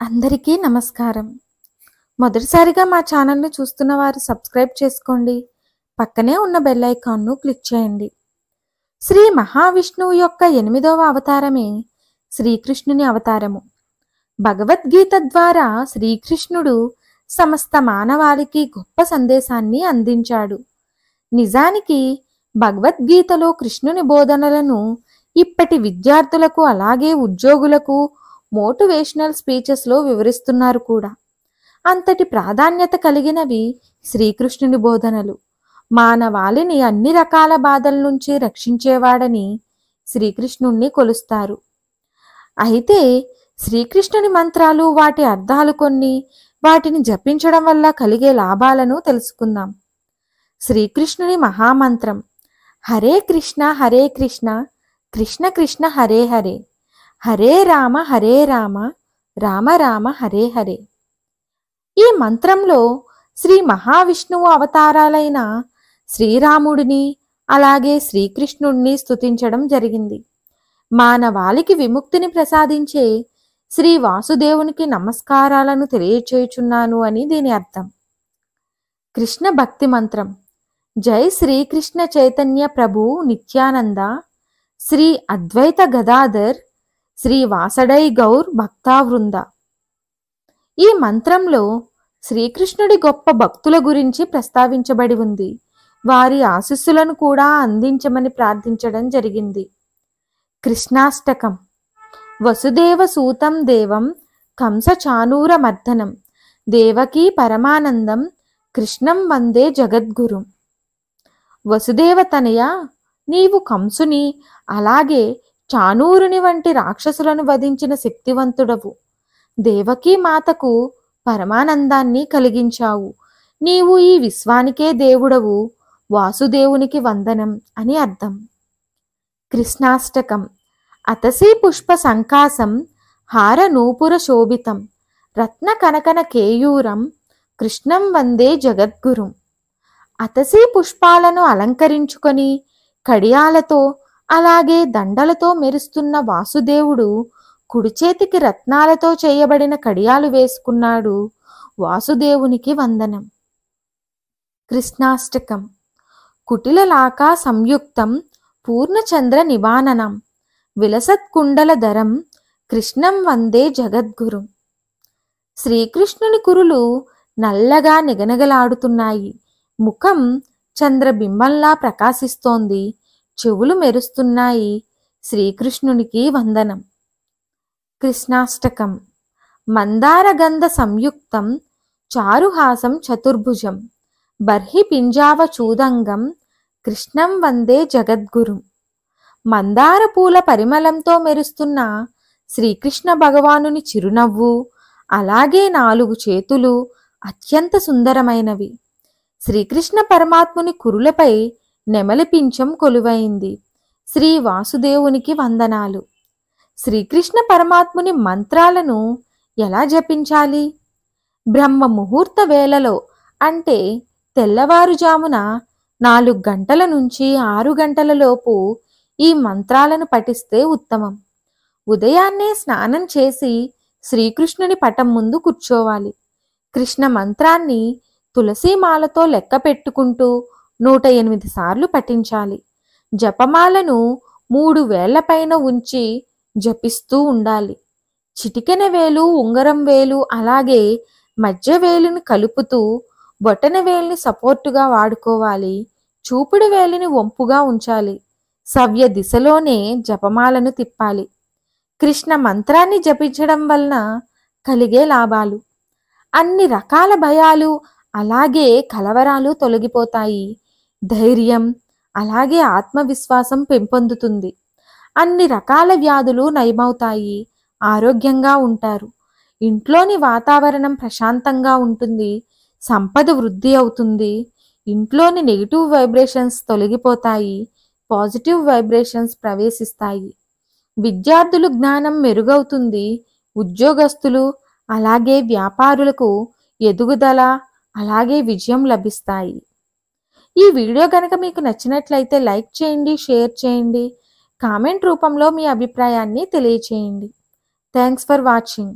అందరికీ నమస్కారం. మొదటిసారిగా మా ఛానల్ని చూస్తున్న వారు సబ్స్క్రైబ్ చేసుకోండి. పక్కనే ఉన్న బెల్ ఐకాన్ను క్లిక్ చేయండి. శ్రీ మహావిష్ణువు యొక్క 8వ అవతారమే శ్రీకృష్ణుని అవతారము. భగవద్గీత ద్వారా శ్రీకృష్ణుడు సమస్త మానవాళికి గొప్ప సందేశాన్ని అందించాడు. నిజానికి భగవద్గీతలో కృష్ణుని బోధనలను ఇప్పటి విద్యార్థులకు అలాగే ఉద్యోగులకు మోటివేషనల్ స్పీచెస్లో వివరిస్తున్నారు కూడా. అంతటి ప్రాధాన్యత కలిగినవి శ్రీకృష్ణుని బోధనలు. మానవాళిని అన్ని రకాల బాధల నుంచి రక్షించేవాడని శ్రీకృష్ణుణ్ణి కొలుస్తారు. అయితే శ్రీకృష్ణుని మంత్రాలు, వాటి అర్థాలు కొన్ని, వాటిని జపించడం వల్ల కలిగే లాభాలను తెలుసుకుందాం. శ్రీకృష్ణుని మహామంత్రం హరే కృష్ణ కృష్ణ కృష్ణ హరే హరే, హరే రామ రామ రామ హరే హరే. ఈ మంత్రంలో శ్రీ మహావిష్ణువు అవతారాలైన శ్రీరాముడిని అలాగే శ్రీకృష్ణుడిని స్తుతించడం జరిగింది. మానవాళికి విముక్తిని ప్రసాదించే శ్రీ వాసుదేవునికి నమస్కారాలను తెలియచేయుచున్నాను అని దీని అర్థం. కృష్ణ భక్తి మంత్రం జై శ్రీకృష్ణ చైతన్య ప్రభు నిత్యానంద శ్రీ అద్వైత గదాధర్ శ్రీ వాసడై గౌర్ భక్తావృంద. ఈ మంత్రంలో శ్రీకృష్ణుడి గొప్ప భక్తుల గురించి ప్రస్తావించబడి ఉంది. వారి ఆశీస్సులను కూడా అందించమని ప్రార్థించడం జరిగింది. కృష్ణాష్టకం వసుదేవ సూతం దేవం కంస చానూర మర్దనం దేవకీ పరమానందం కృష్ణం వందే జగద్గురుం. వసుదేవ తనయ, నీవు కంసుని అలాగే చానూరుని వంటి రాక్షసులను వధించిన శక్తివంతుడవు. దేవకీ మాతకు పరమానందాన్ని కలిగించావు. నీవు ఈ విశ్వానికే దేవుడవు. వాసుదేవునికి వందనం అని అర్థం. కృష్ణాష్టకం అతసీ పుష్ప సంకాసం హార నూపుర శోభితం రత్న కనకన కేయూరం కృష్ణం వందే జగద్గురుం. అతసీ పుష్పాలను అలంకరించుకొని కడియాలతో అలాగే దండలతో మెరుస్తున్న వాసుదేవుడు కుడి చేతికి రత్నాలతో చేయబడిన కడియాలు వేసుకున్నాడు. వాసుదేవునికి వందనం. కృష్ణాష్టకం కుటిలలాకా సంయుక్తం పూర్ణచంద్ర నివాననం విలసత్కుండల ధరం కృష్ణం వందే జగద్గురుం. శ్రీకృష్ణుని కురులు నల్లగా నిగనగలాడుతున్నాయి. ముఖం చంద్రబింబంలా ప్రకాశిస్తోంది. చెవులు మెరుస్తున్నాయి. శ్రీకృష్ణునికి వందనం. కృష్ణాష్టకం మందారగంధ సంయుక్తం చారుహాసం చతుర్భుజం బర్హి పింజావ చూదంగం కృష్ణం వందే జగద్గురుం. మందార పూల పరిమళంతో మెరుస్తున్న శ్రీకృష్ణ భగవానుని చిరునవ్వు అలాగే 4 చేతులు అత్యంత సుందరమైనవి. శ్రీకృష్ణ పరమాత్ముని కురులపై నెమలి పింఛం కొలువైంది. శ్రీ వాసుదేవునికి వందనాలు. శ్రీకృష్ణ పరమాత్ముని మంత్రాలను ఎలా జపించాలి? బ్రహ్మ ముహూర్త వేళలో అంటే తెల్లవారుజామున 4 గంటల నుంచి 6 గంటల లోపు ఈ మంత్రాలను పఠిస్తే ఉత్తమం. ఉదయాన్నే స్నానం చేసి శ్రీకృష్ణుని పటం ముందు కూర్చోవాలి. కృష్ణ మంత్రాన్ని తులసీమాలతో లెక్క పెట్టుకుంటూ 108 సార్లు పఠించాలి. జపమాలను 3 వేళ్లపైన ఉంచి జపిస్తూ ఉండాలి. చిటికెన వేలు, ఉంగరం వేలు అలాగే మధ్య వేలుని కలుపుతూ బొటన వేలిని సపోర్టుగా వాడుకోవాలి. చూపుడు వేలిని వంపుగా ఉంచాలి. సవ్య దిశలోనే జపమాలను తిప్పాలి. కృష్ణ మంత్రాన్ని జపించడం వలన కలిగే లాభాలు అన్ని రకాల భయాలు అలాగే కలవరాలు తొలగిపోతాయి. ధైర్యం అలాగే ఆత్మవిశ్వాసం పెంపొందుతుంది. అన్ని రకాల వ్యాధులు నయమవుతాయి. ఆరోగ్యంగా ఉంటారు. ఇంట్లోని వాతావరణం ప్రశాంతంగా ఉంటుంది. సంపద వృద్ధి అవుతుంది. ఇంట్లోని నెగిటివ్ వైబ్రేషన్స్ తొలగిపోతాయి. పాజిటివ్ వైబ్రేషన్స్ ప్రవేశిస్తాయి. విద్యార్థులు జ్ఞానం మెరుగవుతుంది. ఉద్యోగస్తులు అలాగే వ్యాపారులకు ఎదుగుదల అలాగే విజయం లభిస్తాయి. ఈ వీడియో కనుక మీకు నచ్చినట్లయితే లైక్ చేయండి, షేర్ చేయండి, కామెంట్ రూపంలో మీ అభిప్రాయాన్ని తెలియచేయండి. Thanks for watching.